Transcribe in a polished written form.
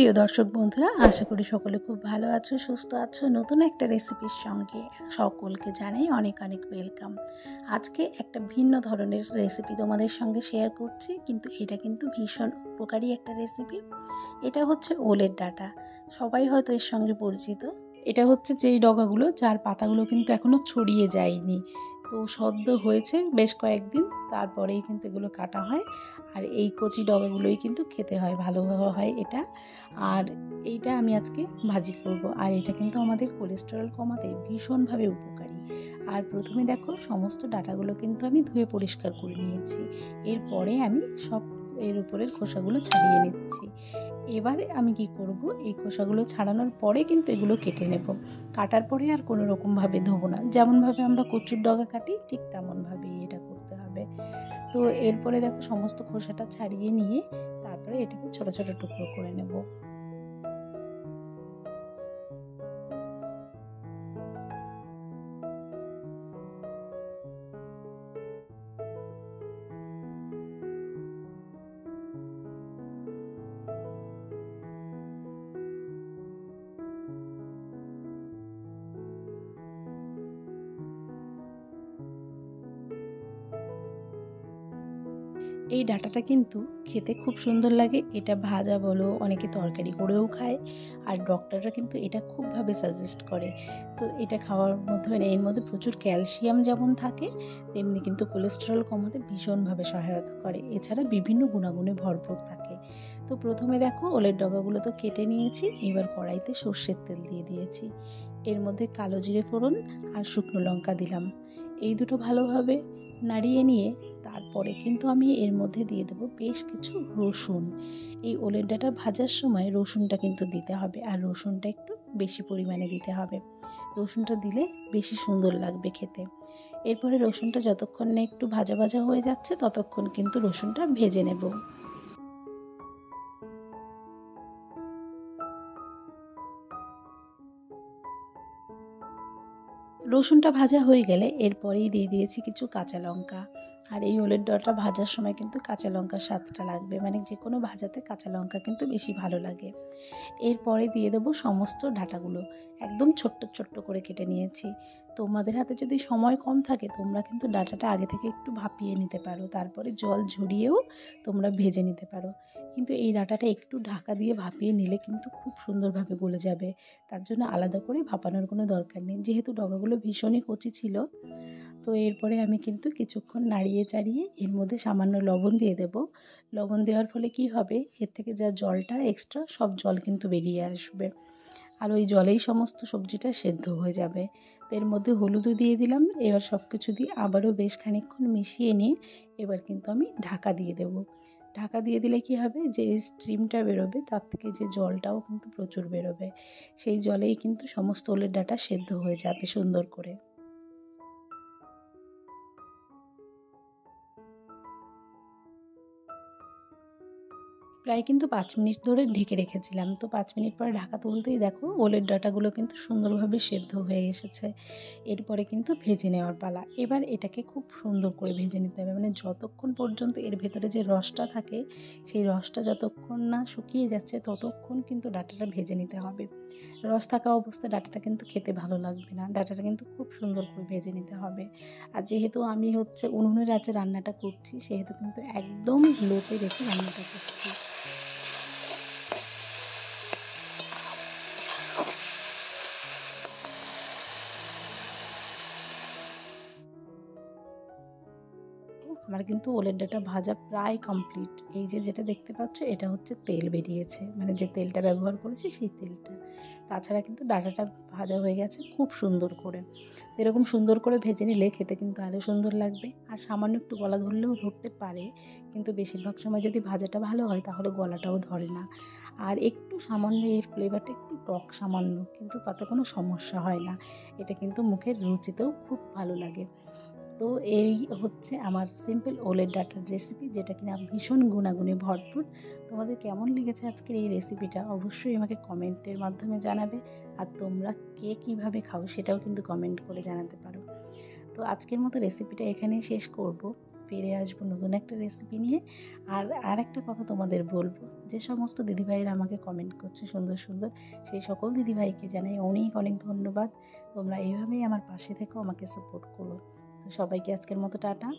প্রিয় দর্শক বন্ধুরা, আশা করি সকলে খুব ভালো আছো, সুস্থ আছো। নতুন একটা রেসিপির সঙ্গে সকলকে জানাই অনেক অনেক ওয়েলকাম। আজকে একটা ভিন্ন ধরনের রেসিপি তোমাদের সঙ্গে শেয়ার করছি, কিন্তু এটা কিন্তু ভীষণ উপকারী একটা রেসিপি। এটা হচ্ছে ওলের ডাঁটা। সবাই হয়তো এর সঙ্গে পরিচিত। এটা হচ্ছে যেই ডগাগুলো যার পাতাগুলো কিন্তু এখনো ছড়িয়ে যায়নি, তো সদ্য হয়েছে বেশ কয়েকদিন, তারপরেই কিন্তু এগুলো কাটা হয়। আর এই কচি ডগাগুলোই কিন্তু খেতে হয়, ভালো হয় এটা। আর এইটা আমি আজকে ভাজি করব। আর এটা কিন্তু আমাদের কোলেস্টেরল কমাতে ভীষণভাবে উপকারী। আর প্রথমে দেখো, সমস্ত ডাঁটাগুলো কিন্তু আমি ধুয়ে পরিষ্কার করে নিয়েছি। এরপরে আমি সব এর উপরের খোসাগুলো ছাড়িয়ে নিচ্ছি। এবারে আমি কি করব, এই খোসাগুলো ছাড়ানোর পরে কিন্তু এগুলো কেটে নেব। কাটার পরে আর কোনো রকমভাবে ধোবো না, যেমনভাবে আমরা কচুর ডগা কাটি ঠিক তেমনভাবেই এটা করতে হবে। তো এরপরে দেখো, সমস্ত খোসাটা ছাড়িয়ে নিয়ে তারপরে এটাকে ছোট ছোট টুকরো করে নেব। এই ডাঁটাটা কিন্তু খেতে খুব সুন্দর লাগে। এটা ভাজা বলো, অনেকে তরকারি করেও খায়। আর ডক্টররা কিন্তু এটা খুবভাবে সাজেস্ট করে। তো এটা খাওয়ার মধ্যে এর মধ্যে প্রচুর ক্যালসিয়াম যেমন থাকে, তেমনি কিন্তু কোলেস্টেরল কমাতে ভীষণভাবে সহায়তা করে। এছাড়া বিভিন্ন গুণাগুণে ভরপুর থাকে। তো প্রথমে দেখো, ওলের ডগাগুলো তো কেটে নিয়েছি। এবার কড়াইতে সর্ষের তেল দিয়ে দিয়েছি। এর মধ্যে কালো জিরে ফোড়ন আর শুকনো লঙ্কা দিলাম। এই দুটো ভালোভাবে নাড়িয়ে নিয়ে তারপরে কিন্তু আমি এর মধ্যে দিয়ে দেবো বেশ কিছু রসুন। এই ওলের ডাঁটা ভাজার সময় রসুনটা কিন্তু দিতে হবে, আর রসুনটা একটু বেশি পরিমাণে দিতে হবে। রসুনটা দিলে বেশি সুন্দর লাগবে খেতে। এরপরে রসুনটা যতক্ষণ না একটু ভাজা ভাজা হয়ে যাচ্ছে, ততক্ষণ কিন্তু রসুনটা ভেজে নেব। রসুনটা ভাজা হয়ে গেলে এরপরেই দিয়ে দিয়েছি কিছু কাঁচা লঙ্কা। আর এই ওলের ডাঁটা ভাজার সময় কিন্তু কাঁচা লঙ্কার স্বাদটা লাগবে, মানে যে কোনো ভাজাতে কাঁচা লঙ্কা কিন্তু বেশি ভালো লাগে। এরপরে দিয়ে দেবো সমস্ত ডাঁটাগুলো, একদম ছোট্ট ছোট্ট করে কেটে নিয়েছি। তোমাদের হাতে যদি সময় কম থাকে, তোমরা কিন্তু ডাঁটাটা আগে থেকে একটু ভাপিয়ে নিতে পারো, তারপরে জল ঝরিয়েও তোমরা ভেজে নিতে পারো। কিন্তু এই ডাঁটাটা একটু ঢাকা দিয়ে ভাপিয়ে নিলে কিন্তু খুব সুন্দরভাবে গলে যাবে। তার জন্য আলাদা করে ভাপানোর কোনো দরকার নেই, যেহেতু ডগাগুলো ভীষণই কচি ছিল। তো এরপরে আমি কিন্তু কিছুক্ষণ নাড়িয়ে চাড়িয়ে এর মধ্যে সামান্য লবণ দিয়ে দেব। লবণ দেওয়ার ফলে কি হবে, এর থেকে যা জলটা এক্সট্রা, সব জল কিন্তু বেরিয়ে আসবে। আর ওই জলেই সমস্ত সবজিটা সেদ্ধ হয়ে যাবে। তো এর মধ্যে হলুদও দিয়ে দিলাম। এবার সব কিছু দিয়ে আবারও বেশ খানিকক্ষণ মিশিয়ে নিয়ে এবার কিন্তু আমি ঢাকা দিয়ে দেব। ঢাকা দিয়ে দিলে কি হবে, যে স্টিমটা বেরোবে তার থেকে যে জলটাও কিন্তু প্রচুর বেরোবে। সেই জলেই কিন্তু সমস্ত ওলের ডাঁটা সেদ্ধ হয়ে যাবে সুন্দর করে। প্রায় কিন্তু 5 মিনিট ধরে ঢেকে রেখেছিলাম। তো 5 মিনিট পরে ঢাকা তুলতেই দেখো, ওলের ডাঁটাগুলো কিন্তু সুন্দরভাবে সেদ্ধ হয়ে এসেছে। এরপরে কিন্তু ভেজে নেওয়ার পালা। এবার এটাকে খুব সুন্দর করে ভেজে নিতে হবে, মানে যতক্ষণ পর্যন্ত এর ভেতরে যে রসটা থাকে, সেই রসটা যতক্ষণ না শুকিয়ে যাচ্ছে ততক্ষণ কিন্তু ডাঁটাটা ভেজে নিতে হবে। রস থাকা অবস্থায় ডাঁটাটা কিন্তু খেতে ভালো লাগবে না। ডাঁটাটা কিন্তু খুব সুন্দর করে ভেজে নিতে হবে। আর যেহেতু আমি উনুনের আঁচে রান্নাটা করছি, সেহেতু কিন্তু একদম লোতে রেখে রান্নাটা করছি। আমার কিন্তু ওলের ডাঁটা ভাজা প্রায় কমপ্লিট। এই যে যেটা দেখতে পাচ্ছ, এটা হচ্ছে তেল বেরিয়েছে, মানে যে তেলটা ব্যবহার করেছি সেই তেলটা। তাছাড়া কিন্তু ডাঁটাটা ভাজা হয়ে গেছে খুব সুন্দর করে। এরকম সুন্দর করে ভেজে নিলে খেতে কিন্তু আরও সুন্দর লাগবে। আর সামান্য একটু গলা ধরলেও ধরতে পারে, কিন্তু বেশিরভাগ সময় যদি ভাজাটা ভালো হয় তাহলে গলাটাও ধরে না। আর একটু সামান্য এর ফ্লেভারটা একটু টক সামান্য, কিন্তু তাতে কোনো সমস্যা হয় না। এটা কিন্তু মুখের রুচিতেও খুব ভালো লাগে। তো এই হচ্ছে আমার সিম্পল ওলের ডাঁটার রেসিপি, যেটা কিনা ভীষণ গুণাগুণে ভরপুর। তোমাদের কেমন লেগেছে আজকের এই রেসিপিটা অবশ্যই আমাকে কমেন্টের মাধ্যমে জানাবে। আর তোমরা কে কীভাবে খাও সেটাও কিন্তু কমেন্ট করে জানাতে পারো। তো আজকের মতো রেসিপিটা এখানেই শেষ করব। ফিরে আসবো নতুন একটা রেসিপি নিয়ে। আর একটা কথা তোমাদের বলবো, যে সমস্ত দিদিভাইরা আমাকে কমেন্ট করছে সুন্দর সুন্দর, সেই সকল দিদিভাইকে জানাই অনেক অনেক ধন্যবাদ। তোমরা এইভাবেই আমার পাশে থেকো, আমাকে সাপোর্ট করো। তো সবাইকে আজকের মতো টাটা।